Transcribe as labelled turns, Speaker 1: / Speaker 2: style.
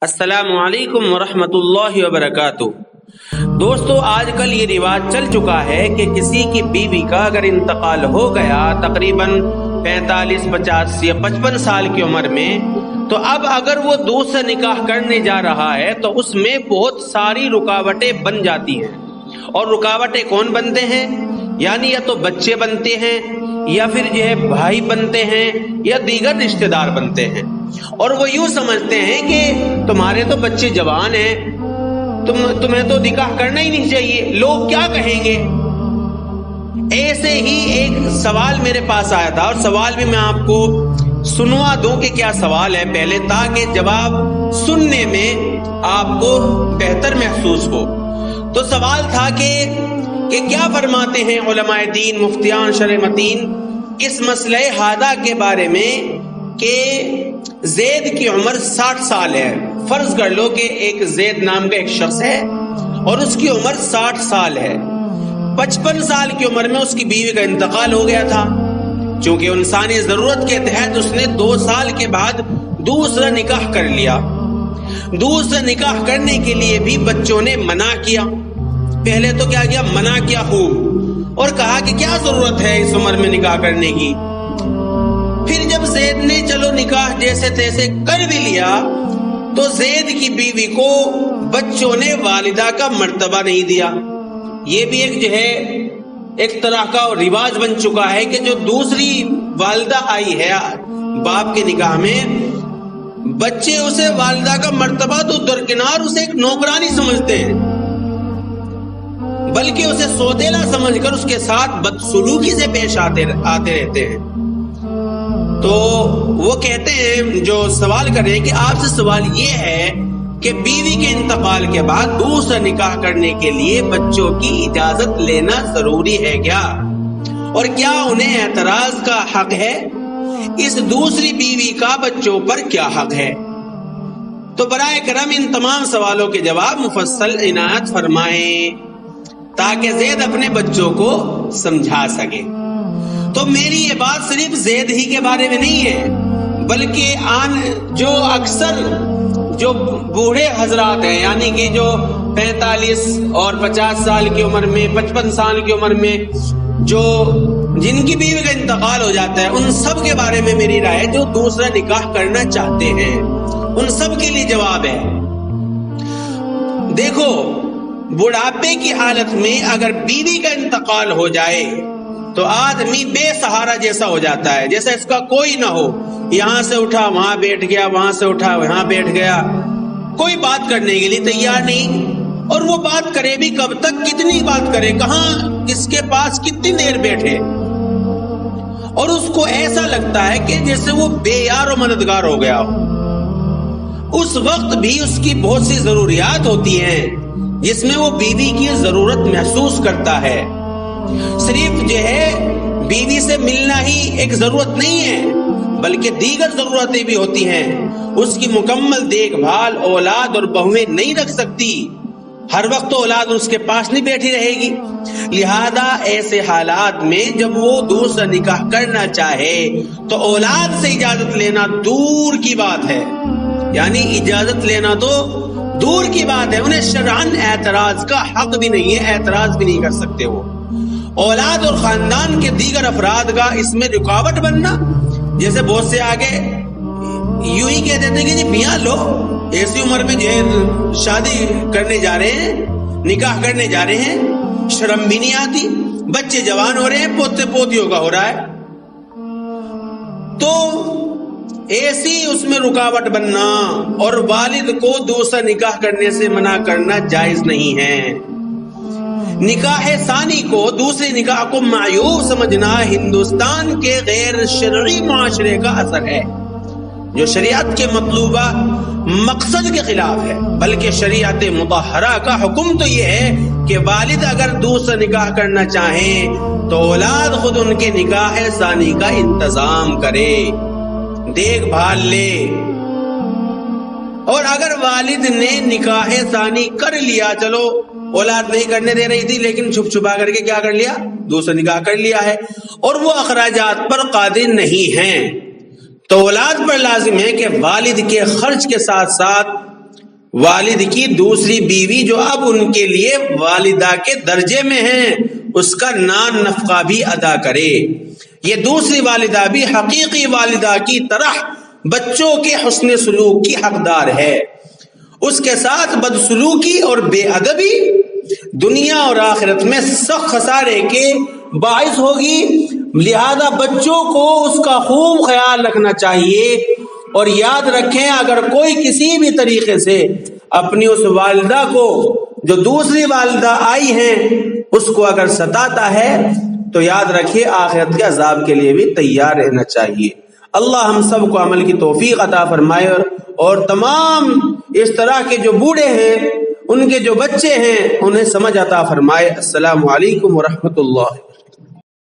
Speaker 1: السلام علیکم ورحمۃ اللہ وبرکاتہ۔ دوستو، آج کل یہ رواج چل چکا ہے کہ کسی کی بیوی کا اگر انتقال ہو گیا تقریباً 45، 50 یا 55 سال کی عمر میں، تو اب اگر وہ دوسرا نکاح کرنے جا رہا ہے تو اس میں بہت ساری رکاوٹیں بن جاتی ہیں۔ اور رکاوٹیں کون بنتے ہیں؟ یعنی یا تو بچے بنتے ہیں، یا پھر جو ہے بھائی بنتے ہیں، یا دیگر رشتہ دار بنتے ہیں۔ اور وہ یوں سمجھتے ہیں کہ تمہارے تو بچے جوان ہیں، تمہیں تو نکاح کرنا ہی نہیں چاہیے، لوگ کیا کہیں گے۔ ایسے ہی ایک سوال میرے پاس آیا تھا، اور سوال بھی میں آپ کو سنوا دوں کہ کیا سوال ہے پہلے، تاکہ جواب سننے میں آپ کو بہتر محسوس ہو۔ تو سوال تھا کہ کیا فرماتے ہیں علماء دین، مفتیان شرع متین اس مسئلہ ہادہ کے بارے میں کہ زید کی عمر 60 سال ہے۔ فرض کر لو کہ ایک زید نام کا ایک شخص ہے اور اس کی عمر 60 سال ہے۔ 55 سال کی عمر میں اس کی بیوی کا انتقال ہو گیا تھا، چونکہ انسانی ضرورت کے تحت اس نے 2 سال کے بعد دوسرا نکاح کر لیا۔ دوسرا نکاح کرنے کے لیے بھی بچوں نے منع کیا۔ پہلے تو کیا کیا؟ منع کیا خوب، اور کہا کہ کیا ضرورت ہے اس عمر میں نکاح کرنے کی۔ پھر جب زید نے چلو نکاح جیسے تیسے کر بھی لیا، تو زید کی بیوی کو بچوں نے والدہ کا مرتبہ نہیں دیا۔ یہ بھی ایک جو ہے ایک طرح کا رواج بن چکا ہے کہ جو دوسری والدہ آئی ہے باپ کے نکاح میں، بچے اسے والدہ کا مرتبہ تو درکنار اسے ایک نوکرانی سمجھتے ہیں، بلکہ اسے سوتیلا سمجھ کر اس کے ساتھ بدسلوکی سے پیش آتے رہتے ہیں۔ تو وہ کہتے ہیں، جو سوال کر رہے ہیں، کہ آپ سے سوال یہ ہے کہ بیوی کے انتقال کے بعد دوسرا نکاح کرنے کے لیے بچوں کی اجازت لینا ضروری ہے کیا؟ اور کیا انہیں اعتراض کا حق ہے؟ اس دوسری بیوی کا بچوں پر کیا حق ہے؟ تو برائے کرم ان تمام سوالوں کے جواب مفصل عنایت فرمائیں تاکہ زید اپنے بچوں کو سمجھا سکے۔ تو میری یہ بات صرف زید ہی کے بارے میں نہیں ہے، بلکہ جو اکثر جو بوڑھے حضرات ہیں، یعنی کہ جو 45 اور 50 سال کی عمر میں، 55 سال کی عمر میں جن کی بیوی کا انتقال ہو جاتا ہے، ان سب کے بارے میں میری رائے ہے۔ جو دوسرا نکاح کرنا چاہتے ہیں ان سب کے لیے جواب ہے۔ دیکھو، بڑھاپے کی حالت میں اگر بیوی کا انتقال ہو جائے تو آدمی بے سہارا جیسا ہو جاتا ہے، جیسا اس کا کوئی نہ ہو۔ یہاں سے اٹھا وہاں بیٹھ گیا، وہاں سے اٹھا وہاں بیٹھ گیا، کوئی بات کرنے کے لیے تیار نہیں۔ اور وہ بات کرے بھی کب تک؟ کتنی بات کرے؟ کہاں کس کے پاس کتنی دیر بیٹھے؟ اور اس کو ایسا لگتا ہے کہ جیسے وہ بے یار و مددگار ہو گیا ہو۔ اس وقت بھی اس کی بہت سی ضروریات ہوتی ہیں جس میں وہ بیوی کی ضرورت محسوس کرتا ہے۔ صرف جو ہے بیوی سے ملنا ہی ایک ضرورت نہیں ہے، بلکہ دیگر ضرورتیں بھی ہوتی ہیں۔ اس کی مکمل دیکھ بھال اولاد اور بہویں نہیں رکھ سکتی، ہر وقت تو اولاد اس کے پاس نہیں بیٹھی رہے گی۔ لہذا ایسے حالات میں جب وہ دوسرا نکاح کرنا چاہے تو اولاد سے اجازت لینا دور کی بات ہے، یعنی اجازت لینا تو دور کی بات ہے، انہیں شرعاً اعتراض کا حق بھی نہیں ہے، اعتراض بھی نہیں کر سکتے وہ۔ اولاد اور خاندان کے دیگر افراد کا اس میں رکاوٹ بننا، جیسے بہت سے آگے یوں ہی کہہ دیتے کہ جی میاں لو، ایسی عمر میں جو ہے شادی کرنے جا رہے ہیں، نکاح کرنے جا رہے ہیں، شرم بھی نہیں آتی، بچے جوان ہو رہے ہیں، پوتے پوتیوں کا ہو رہا ہے، تو ایسی اس میں رکاوٹ بننا اور والد کو دوسرا نکاح کرنے سے منع کرنا جائز نہیں ہے۔ نکاح ثانی کو، دوسرے نکاح کو معیوب سمجھنا ہندوستان کے غیر شرعی معاشرے کا اثر ہے، جو شریعت کے مطلوبہ مقصد کے خلاف ہے۔ بلکہ شریعت مطہرہ کا حکم تو یہ ہے کہ والد اگر دوسرا نکاح کرنا چاہیں تو اولاد خود ان کے نکاح ثانی کا انتظام کرے، دیکھ بھال لے۔ اور اگر والد نے نکاح ثانی کر لیا، چلو اولاد نہیں کرنے دے رہی تھی لیکن چھپ چھپا کر کے کیا کر لیا؟ دوسرا نکاح کر لیا ہے، اور وہ اخراجات پر قادر نہیں ہیں، تو اولاد پر لازم ہے کہ والد کے خرچ کے ساتھ ساتھ والد کی دوسری بیوی جو اب ان کے لیے والدہ کے درجے میں ہیں اس کا نان نفقہ بھی ادا کرے. یہ دوسری والدہ بھی حقیقی والدہ کی طرح بچوں کے حسن سلوک کی حقدار ہے. اس کے ساتھ بدسلوکی اور بے ادبی دنیا اور آخرت میں سخت خسارے کے باعث ہوگی. لہذا بچوں کو اس کا خوب خیال رکھنا چاہیے اور یاد رکھیں اگر کوئی کسی بھی طریقے سے اپنی اس والدہ کو جو دوسری والدہ آئی ہیں اس کو اگر ستاتا ہے تو یاد رکھیے آخرت کے عذاب کے لیے بھی تیار رہنا چاہیے. اللہ ہم سب کو عمل کی توفیق عطا فرمائے اور تمام اس طرح کے جو بوڑھے ہیں ان کے جو بچے ہیں انہیں سمجھ عطا فرمائے. السلام علیکم ورحمۃ اللہ.